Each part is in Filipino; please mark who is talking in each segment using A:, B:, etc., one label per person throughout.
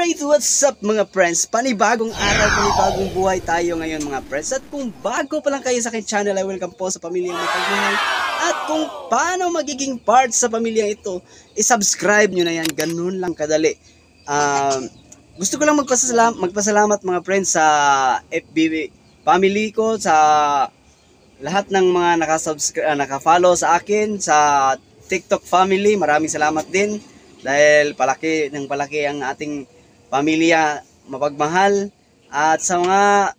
A: Alright, what's up mga friends? Panibagong araw, panibagong buhay tayo ngayon mga friends. At kung bago pa lang kayo sa aking channel, ay welcome po sa Pamilyang Mapagmahal. At kung paano magiging part sa pamilyang ito, isubscribe nyo na yan. Ganun lang kadali. Gusto ko lang magpasalamat mga friends sa FB family ko, sa lahat ng mga naka-follow sa akin, sa TikTok family. Maraming salamat din. Dahil palaki ang ating pamilya mapagmahal. At sa mga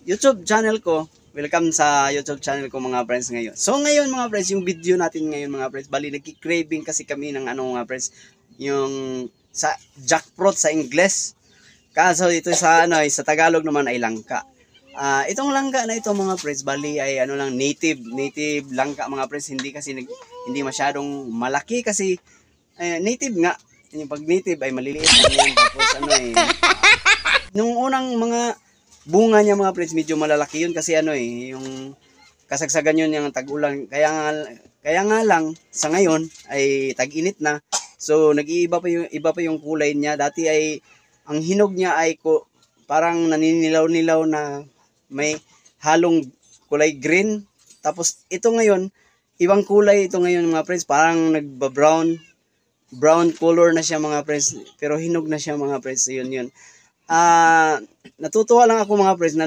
A: YouTube channel ko, welcome sa YouTube channel ko mga friends ngayon. So ngayon mga friends, yung video natin ngayon mga friends, bali nagki-craving kasi kami ng mga friends, yung sa jackfruit sa Ingles. Kaso ito sa sa Tagalog naman ay langka. Itong langka na ito mga friends, bali ay native langka mga friends, hindi masyadong malaki kasi native nga. Yung pag native ay maliliit lang yan. Tapos nung unang mga bunga niya mga friends, medyo malalaki yun kasi yung kasagsagan yun yung tag-ulan. Kaya nga lang sa ngayon ay tag-init na. So nag-iiba pa yung kulay niya. Dati ay ang hinog niya ay parang naninilaw-nilaw na may halong kulay green. Tapos ito ngayon, ibang kulay ito ngayon mga friends, parang brown color na siya mga friends, pero hinog na siya mga friends. Yun. Natutuwa lang ako mga friends na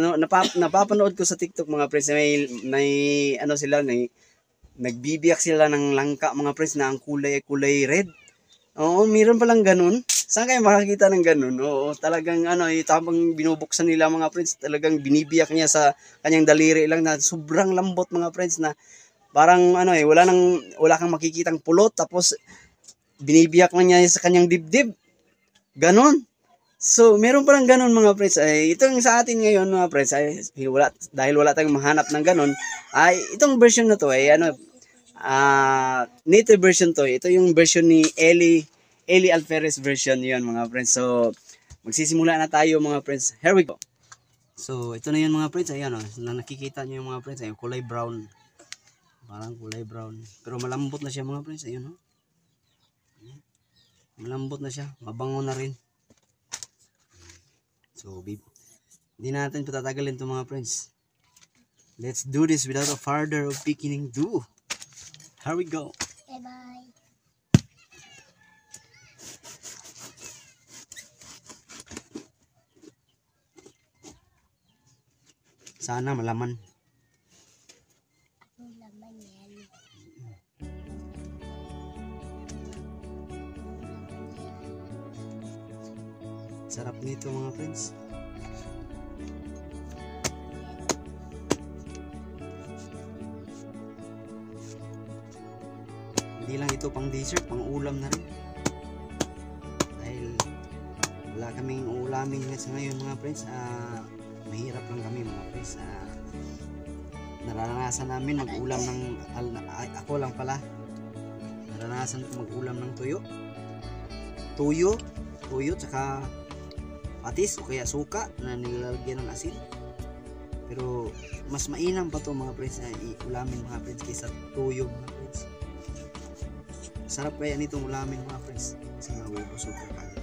A: napapanood ko sa TikTok mga friends, may nagbibiyak sila ng langka mga friends na ang kulay red. Oo, meron palang ganun. Saan kayo makakita ng ganun? Oo, talagang habang binubuksan nila mga friends, talagang binibiyak niya sa kanyang daliri lang na sobrang lambot mga friends, na parang wala kang makikitang pulot, tapos binibiyak lang niya sa kanyang dibdib. Ganon. So, meron palang ganon mga friends. Itong sa atin ngayon mga friends, dahil wala tayong mahanap ng ganon, ay itong version na to ay native version to. Ito yung version ni Eli Alferez version yun mga friends. So, magsisimula na tayo mga friends. Here we go. So, ito na yun mga friends. Ayan na nakikita nyo yung mga friends. Ayun, kulay brown. Parang kulay brown. Pero malambot na siya mga friends. Ayun malambot na siya, mabango na rin. So hindi natin patatagalin ito mga friends. Let's do this without a further of beginning do. Here we go.
B: Bye.
A: Sana malaman.
B: Laman yan.
A: Sarap nito mga friends. Hindi lang ito pang dessert, pang ulam na rin. Dahil wala kaming ulamin sa ngayon mga friends. Mahirap lang kami mga friends. Naranasan namin mag-ulam ng ako lang pala. Naranasan ko mag-ulam ng tuyo tsaka patis o kaya suka na nilalagyan ng asin. Pero mas mainam pa to mga friends na ulamin mga friends kaysa tuyo mga friends. Sarap kaya nitong ulamin mga friends kasi mabubusog ka kagad.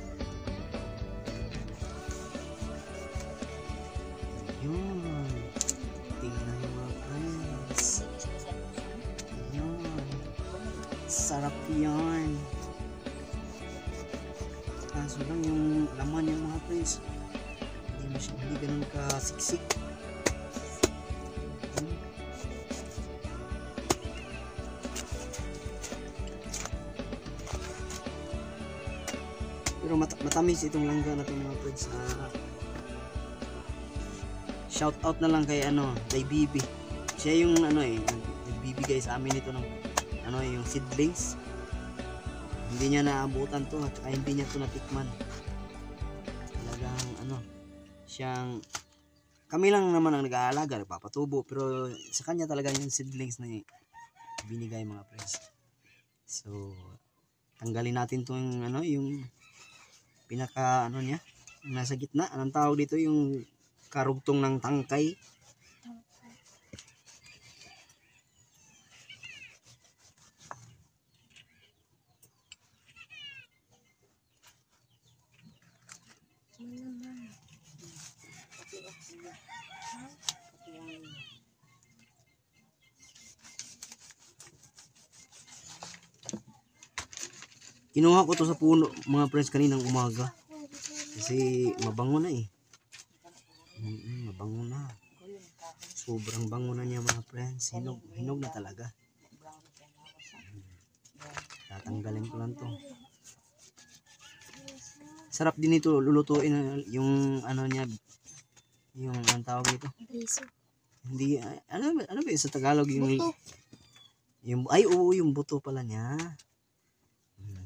A: Yun, tingnan nyo mga friends. Yun, sarap yan. Kaso lang yung laman yung mga friends, hindi ganun kasiksik. Pero matamis itong langga na ito mga friends. Shout out na lang kay kay Bibi. Siya yung nagbibigay sa amin ito ng yung seedlings. Hindi niya naabutan to at hindi niya to natikman. Talagang siyang kami lang naman ang nag-aalaga, nagpapatubo, pero sa kanya talaga yung seedlings na binigay mga friends. So tanggalin natin tong yung pinaka niya, nasa gitna. Anong tawag dito, yung karugtong ng tangkay. Kinuha ko to sa puno mga friends kaninang umaga. Kasi mabango na eh. Mabango na. Sobrang bango na niya mga friends. Hinog na talaga. Tatanggalin ko lang to. Sarap din ito lulutuin yung ano niya, yung ang tawag dito. Hindi ano ba yun sa Tagalog yung ay oo yung buto pala niya.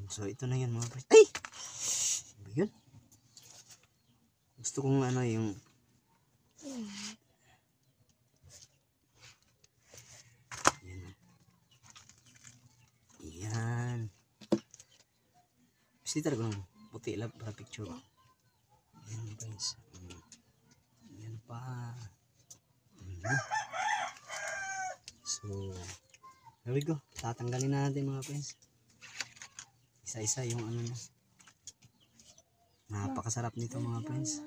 A: So ito na yun mga friends. Ay! Ano yun? Gusto kong ano yung yan. Bisita ko ng puti lang para picture ko. Yan guys. Yan pa. So there we go. Tatanggalin na natin mga friends. Isa-isa yung ano niya. Napakasarap nito mga friends.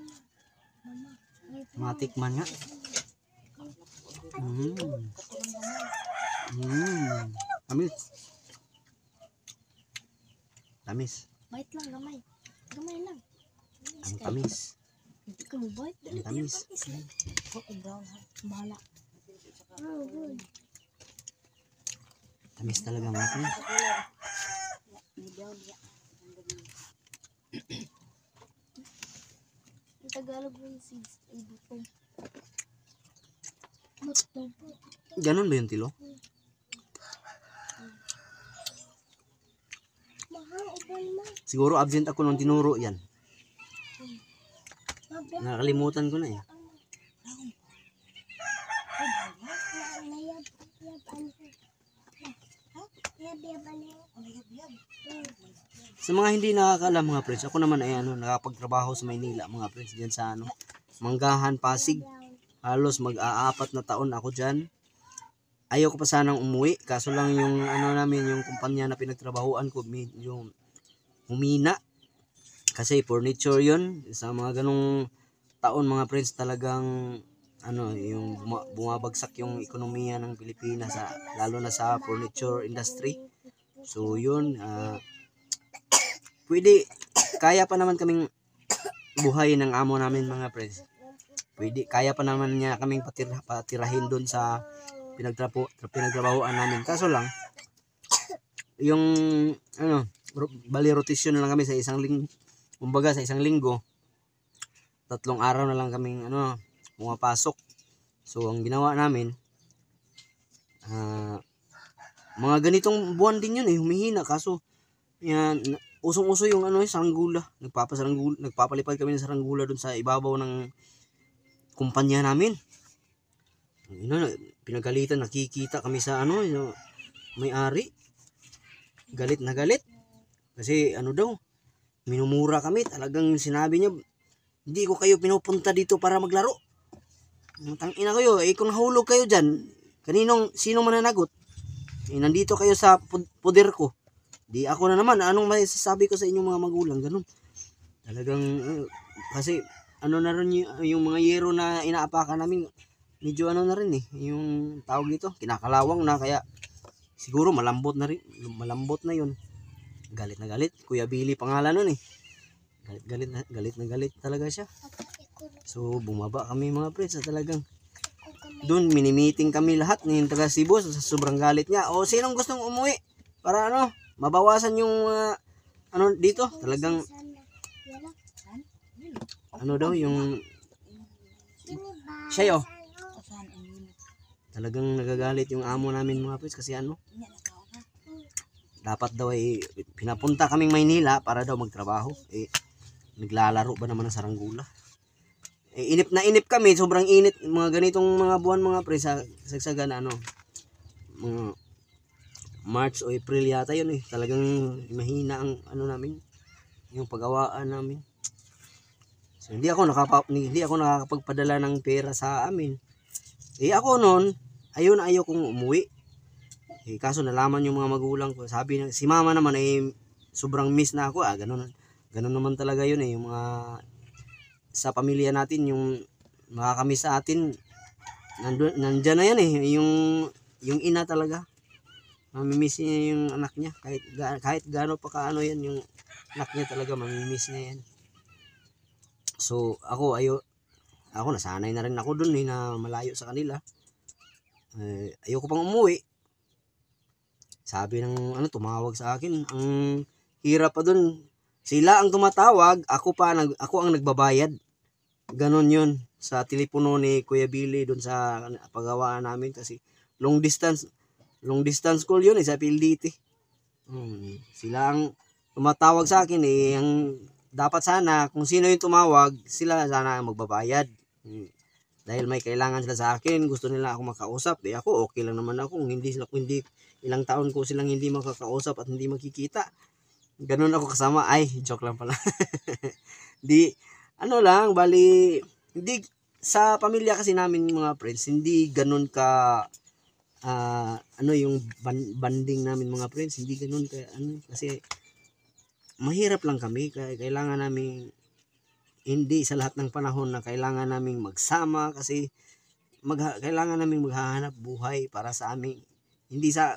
A: Matikman nga. Tamis. Tamis.
B: Bait lang, gamay. Gamay lang.
A: Ang tamis.
B: Hindi ka mo bait.
A: Ang tamis.
B: Bahala.
A: Tamis talaga mga friends.
B: Ang Tagalog yung seeds ay butong.
A: Ganon ba yung tilo? Siguro absent ako nung tinuro yan. Nakalimutan ko na eh. Sa mga hindi nakakaalam mga friends, ako naman ay nakapagtrabaho sa Maynila mga friends, diyan sa Manggahan, Pasig. Halos mag-aapat na taon ako diyan. Ayaw ko pa sanang umuwi, kaso lang yung namin, yung kumpanya na pinagtrabahuan ko medyo humina. Kasi furniture 'yon. Sa mga ganong taon mga friends, talagang yung bumabagsak yung ekonomiya ng Pilipinas, lalo na sa furniture industry. So yun, kaya pa naman kaming buhayin ng amo namin mga friends. Kaya pa naman niya kaming patirahin doon sa pinagtrabahuan namin. Kaso lang, yung bali rotation na lang kami sa isang linggo. Kumbaga sa isang linggo, 3 araw na lang kaming pumapasok. So ang ginawa namin, mga ganitong buwan din yun humihina. Kaso yan, usong-uso yung saranggula. Nagpapalipad kami ng saranggula doon sa ibabaw ng kumpanya namin. Pinagalitan, nakikita kami sa yung may-ari. Galit na galit. Kasi minumura kami. Talagang sinabi niya, hindi ko kayo pinupunta dito para maglaro. Tangina kayo, kung nahulog kayo dyan, sino mananagot? Nandito kayo sa poder ko. Di ako na naman, anong masasabi ko sa inyong mga magulang, ganun. Talagang, kasi, na rin yung mga yero na inaapakan namin, medyo na rin yung tawag dito, kinakalawang na, kaya, siguro malambot na yun. Galit na galit, Kuya Billy pangalan nun galit na galit talaga siya. So, bumaba kami mga friends, talagang, doon mini-meeting kami lahat ng taga Cebu sa sobrang galit niya. O sinong gustong umuwi para mabawasan yung dito. Talagang daw yung siya talagang nagagalit yung amo namin mga friends kasi dapat daw pinapunta kaming Maynila para daw magtrabaho. Naglalaro ba naman ng saranggula? Inip na inip kami, sobrang init mga ganitong mga buwan mga pre, sa sagsagan mga March o April yata yun talagang mahina ang namin, yung pagawaan namin. So hindi ako nakakapagpadala ng pera sa amin. Ako noon ayaw kong umuwi. Kaso nalaman yung mga magulang ko, sabi si mama naman sobrang miss na ako. Ganun naman talaga yun yung mga
C: sa pamilya natin, yung makakamiss sa atin, nandyan na yan eh, yung ina talaga. Mamimiss niya yung anak niya, kahit gaano pa kaano yan, yung anak niya talaga mamimiss niya yan. So ako nasanay na rin ako dun na malayo sa kanila. Ayoko pang umuwi. Sabi ng tumawag sa akin, ang hirap pa dun. Sila ang tumatawag, ako ang nagbabayad. Ganon yun sa telepono ni Kuya Billy dun sa paggawaan namin, kasi long distance call yun sa PLDT. Sila ang tumatawag sa akin ang dapat sana kung sino yung tumawag, sila sana ang magbabayad. Dahil may kailangan sila sa akin, gusto nila ako makausap, ako okay lang naman ako. Hindi ilang taon ko silang hindi makakausap at hindi makikita. Ganun ako kasama. Ay, joke lang pala. Bali, hindi, sa pamilya kasi namin mga friends, hindi ganun ka, yung banding namin mga friends, hindi ganun ka, kasi, mahirap lang kami, kailangan namin, hindi sa lahat ng panahon na kailangan naming magsama, kasi, kailangan naming maghahanap buhay para sa amin.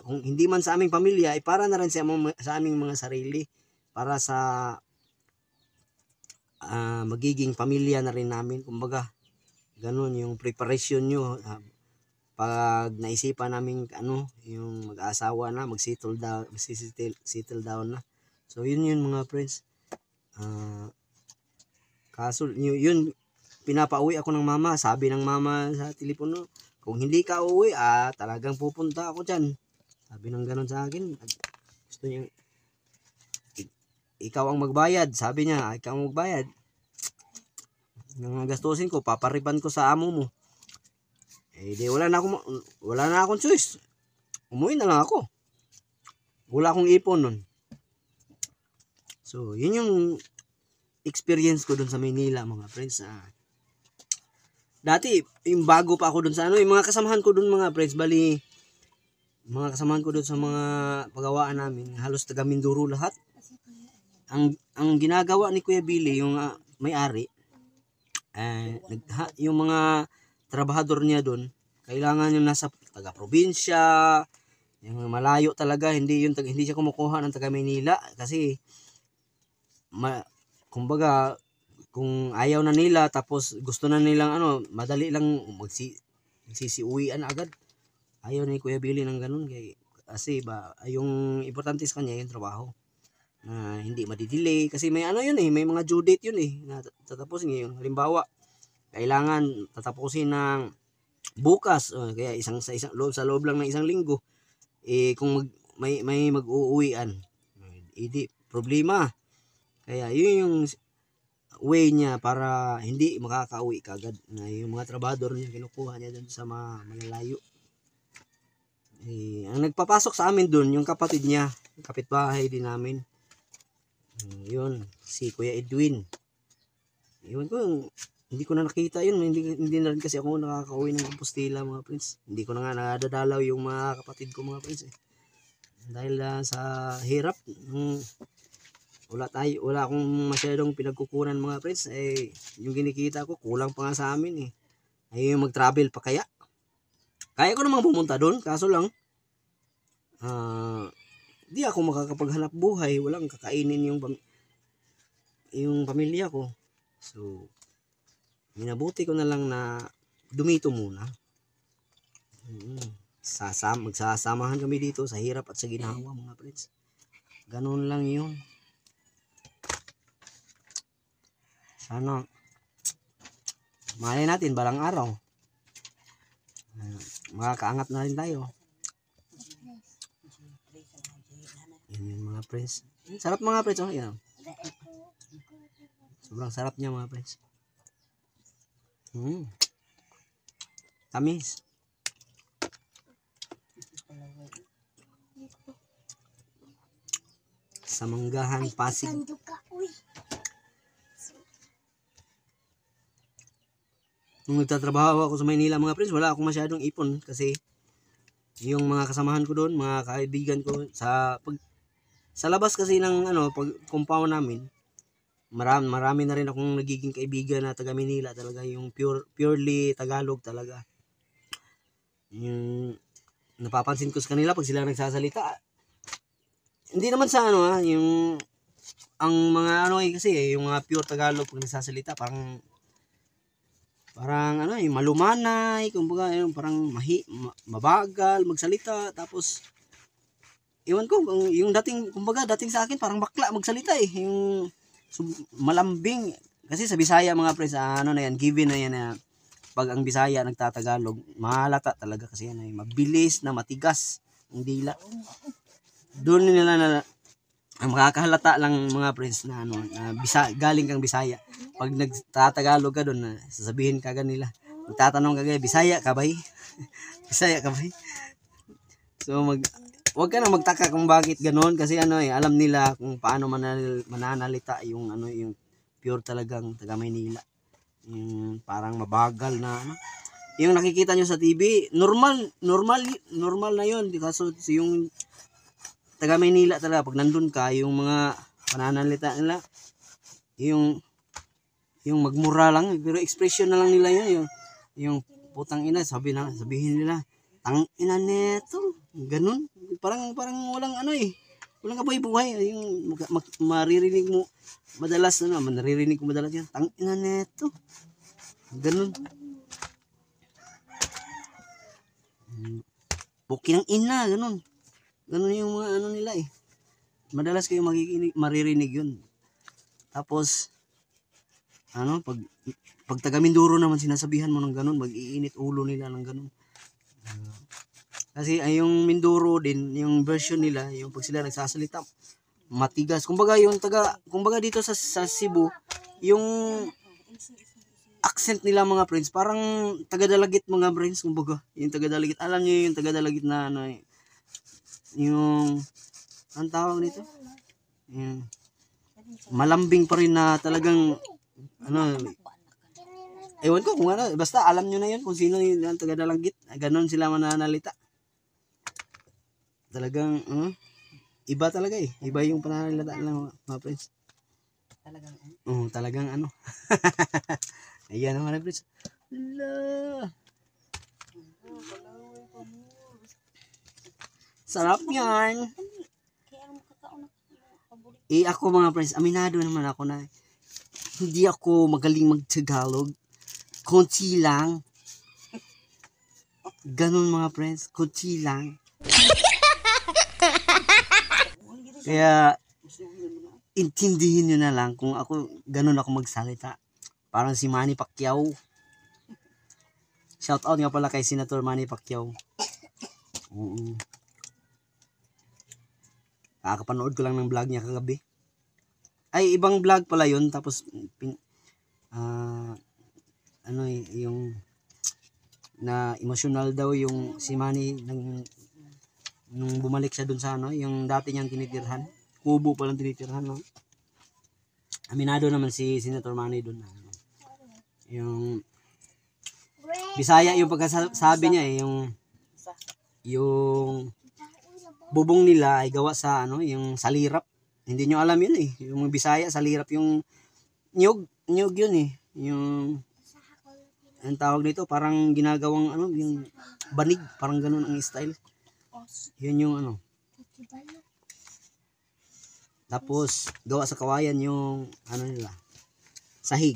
C: Kung hindi man sa aming pamilya, ay para na rin sa aming mga sarili, para sa magiging pamilya na rin namin. Kumbaga, ganun yung preparation nyo. Pag naisipan namin yung mag-asawa na, mag-settle down na. So yun mga friends. Kaso yun, pinapauwi ako ng mama. Sabi ng mama sa telepono, kung hindi ka uwi, talagang pupunta ako dyan. Sabi ng ganun sa akin. Gusto niya, ikaw ang magbayad. Sabi niya, ikaw ang magbayad. Ng gastusin ko, paparipan ko sa amo mo. Di wala na akong choice. Umuwi na lang ako. Wala akong ipon nun. So, yun yung experience ko dun sa Maynila, mga friends. Dati, yung bago pa ako dun sa yung mga kasamahan ko dun, mga friends, bali, mga kasamahan ko dun sa mga pagawaan namin, halos taga Mindoro lahat. Ang ginagawa ni Kuya Billy, yung may-ari, yung mga trabahador niya dun, kailangan yung nasa taga-probinsya, yung malayo talaga, hindi siya kumukuha ng taga Maynila, kasi kumbaga, kung ayaw na nila, tapos gusto na nilang madali lang magsisiuwian agad. Ayaw ni Kuya Billy ng ganun, kasi yung importante sa kanya yung trabaho. Na hindi madidelay, kasi may may mga due date yun na tatapusin yung halimbawa, kailangan tatapusin ng bukas, kaya sa loob lang ng isang linggo, kung may mag-uuwian, hindi problema. Kaya yun yung way niya para hindi makakauwi kagad, na yung mga trabador niya kinukuha niya dun sa malalayo. Ang nagpapasok sa amin dun, yung kapatid niya, kapitbahay din namin. Yun, si Kuya Edwin. Yun ko, hindi ko na nakita yun. Hindi na rin kasi ako nakakauwi ng Compostela, mga friends. Hindi ko na nga nadadalaw yung mga kapatid ko, mga friends. Dahil sa hirap, wala akong masyadong pinagkukunan, mga friends. Yung kinikita ko, kulang pa nga sa amin ay yung mag-travel pa kaya. Kaya ko namang pumunta doon, kaso lang, di ako makakapaghanap buhay, walang kakainin yung pamilya ko. So, minabuti ko na lang na dumito muna. Magsasamahan kami dito sa hirap at sa ginhawa, mga friends. Ganun lang yun. Sana malay natin balang araw makakaangat na rin tayo. Yun mga friends. Sarap, mga friends. Yan. Sobrang sarap niya, mga friends. Tamis. Sa Manggahan, Pasig. Nung nagtatrabaho ako sa Maynila, mga friends, wala akong masyadong ipon, kasi yung mga kasamahan ko doon, mga kaibigan ko, sa labas kasi ng pag compound namin, marami na rin akong nagiging kaibigan na taga Manila talaga, yung purely Tagalog talaga. Yung napapansin ko sa kanila pag sila nagsasalita, hindi naman sa ano yung ang mga ano kasi yung mga pure Tagalog pag nagsasalita parang ano malumanay, kumbaga yung parang mabagal magsalita, tapos iwan ko yung dating sa akin parang bakla magsalita yung malambing kasi sa Bisaya mga pre, sa ano na yan, given na yan na pag ang Bisaya nagtatagalog mahalata talaga kasi yan mabilis na matigas ang dila. Doon nila na makakahalata lang mga friends na ano na galing kang Bisaya. Pag nagtatagalog ka doon, sasabihin ka ganila. Magtatanong ka gaya, Bisaya ka ba? Bisaya ka ba? So wag ka na magtaka kung bakit ganoon kasi ano alam nila kung paano mananalita yung ano yung pure talagang taga Maynila. Yung parang mabagal na ano. Yung nakikita nyo sa TV, normal na yun. Kaso yung taga Maynila talaga pag nandun ka, yung mga pananalita nila yung magmura lang pero expression na lang nila yun, yung putang ina sabihin nila tang ina neto ganun, parang walang ano walang kabuhay-buhay. Yung maririnig mo madalas naririnig ko madalas yan, tang ina neto ganun, puki ng ina ganun yung mga ano nila madalas kayo maririnig yun. Tapos ano pag taga Mindoro naman sinasabihan mo ng ganun, mag-iinit ulo nila ng ganun. Kasi ay yung Mindoro din yung version nila, yung pag sila nagsasalita matigas. Kumbaga dito sa Cebu, yung accent nila mga friends, parang taga-Dalagit mga friends, kumbaga. Yung taga-Dalagit, alam niyo yung taga-Dalagit na ano yung ang tawag nito? Yung malambing pa rin na talagang ano, ewan ko kung ano, basta alam nyo na yun kung sino yung taga-Dalagit. Ganon sila mananalita. Talagang iba talaga iba yung pananalita ng mga friends. Talagang ano. Ayan naman friends. Sarap yan. Ako mga friends, aminado naman ako na hindi ako magaling mag-Tagalog. Konti lang. Ganon mga friends, konti lang. Kaya intindihin nyo na lang kung ganon ako magsalita. Parang si Manny Pacquiao. Shout out nga pala kay Senator Manny Pacquiao. Kakapanood ko lang ng vlog niya kagabi. Ay, ibang vlog pala yun. Tapos, yung na emotional daw yung si Manny nung bumalik siya dun sa yung dati niyang tinitirhan. Kubo palang tinitirhan, no? Aminado naman si Senator Manny dun. Yung Bisaya yung pagkasabi niya yung bubong nila ay gawa sa yung salirap. Hindi nyo alam yun yung Bisaya salirap, yung nyug yun yung ang tawag nito parang ginagawang yung banig, parang ganun ang style. Yun yung tapos gawa sa kawayan yung nila sahig.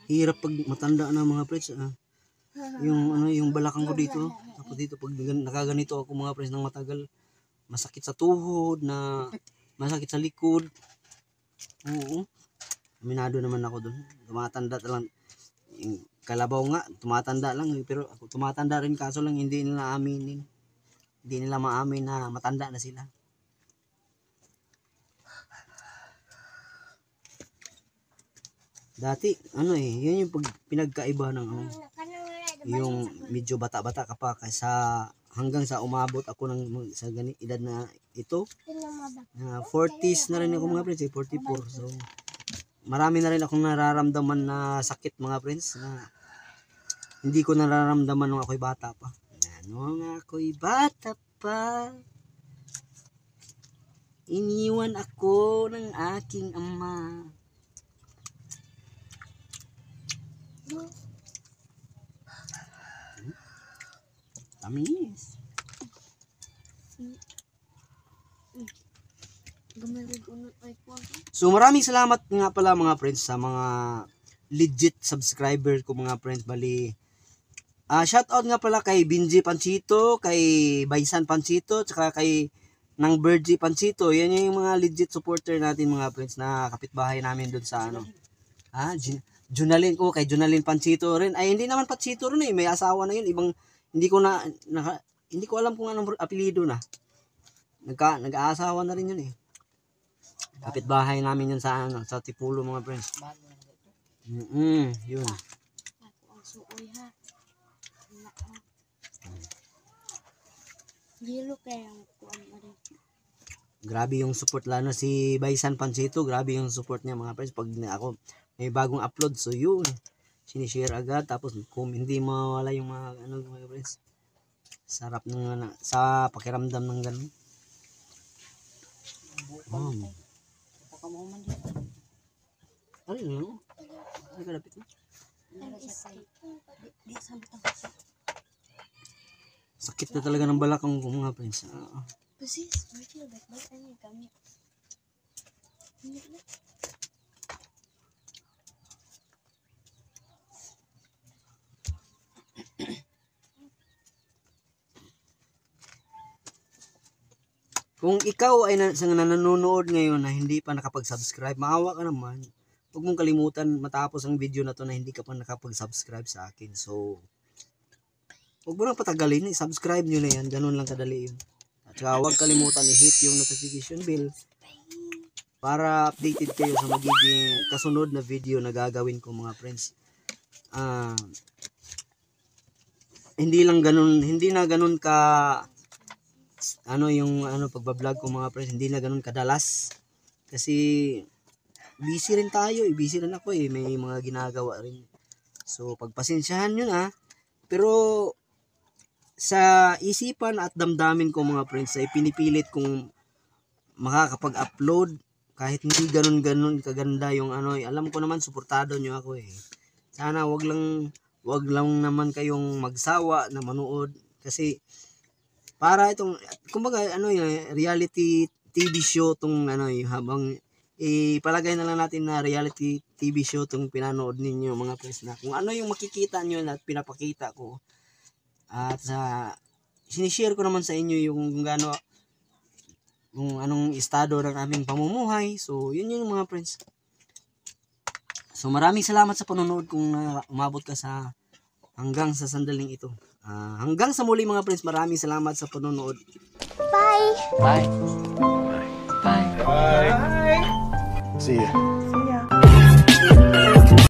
C: Hirap pag matanda na mga friends. Yung balakang ko dito, tapos dito pag nakaganito ako mga friends ng matagal, masakit sa tuhod, na masakit sa likod. Oo. Aminado naman ako doon. Tumatanda lang. Yung kalabaw nga, tumatanda lang. Pero ako tumatanda rin, kaso lang hindi nila aminin. Hindi nila maamin na matanda na sila. Dati, yun yung pinagkaiba ng yung medyo bata-bata ka pa kaysa hanggang sa umabot ako sa edad na ito. 40s na rin ako mga friends, 44. So, marami na rin akong nararamdaman na sakit mga friends na hindi ko nararamdaman nung ako'y bata pa. Nung ako'y bata pa. Iniwan ako ng aking ama. Tamis.
B: Gamay rin unod ay ko.
C: So maraming salamat nga pala mga friends sa mga legit subscriber ko mga friends. Bali, shout out nga pala kay Binji Panchito, kay Baisan Panchito, tsaka kay ng Birdie Panchito. Yan yung mga legit supporter natin mga friends na kapitbahay namin doon sa ano. Junalyn ko, kay Junalyn Panchito rin. Ay hindi naman Panchito rin eh, may asawa na yun. Ibang hindi ko hindi ko alam kung anong apelyido na. Nag-aasawa na rin yun eh. Kapitbahay namin yun sa ano, sa Tipulo mga friends. Yun.
B: Ako ang suoy ha. Anak ha. Gilo kaya ang kuan mo rin.
C: Grabe yung support lalo na si Baisan Panchito, grabe yung support niya mga friends pag ako may bagong upload, so yun sinishare agad, tapos kung hindi mawala yung mga ano mga friends, sarap ng sa pakiramdam ng ganun. Ano yun? Ay kalapit na. Sakit na talaga ng balakang ko mga friends.
B: Kasi, Martin, ba't ano kami? Hindi na.
C: Kung ikaw ay nanonood ngayon na hindi pa nakapag-subscribe, maawa ka naman. Huwag mong kalimutan matapos ang video na to na hindi ka pa nakapag-subscribe sa akin. So, huwag mo nang patagalin. Subscribe nyo na yan. Ganun lang kadali yun. At saka huwag kalimutan i-hit yung notification bell para updated kayo sa magiging kasunod na video na gagawin ko mga friends. Hindi na ganun ka pagbablog ko mga friends, hindi na ganun kadalas kasi busy rin tayo, busy rin ako may mga ginagawa rin, so pagpasensyahan nyo na. Pero sa isipan at damdamin ko mga friends ay pinipilit kong makakapag-upload kahit hindi ganun kaganda yung alam ko naman suportado nyo ako sana wag lang naman kayong magsawa na manood, kasi para itong kumbaga reality TV show tong habang ipalagay na lang natin na reality TV show tong pinanood ninyo mga friends, na kung ano yung makikita nyo at pinapakita ko at sinishare ko naman sa inyo yung kung anong estado ng aming pamumuhay. So yun yung mga friends. So maraming salamat sa panonood kung umabot ka hanggang sa sandaling ito. Hanggang sa muli mga friends, maraming salamat sa panonood.
B: Bye!
C: Bye!
D: Bye. See ya.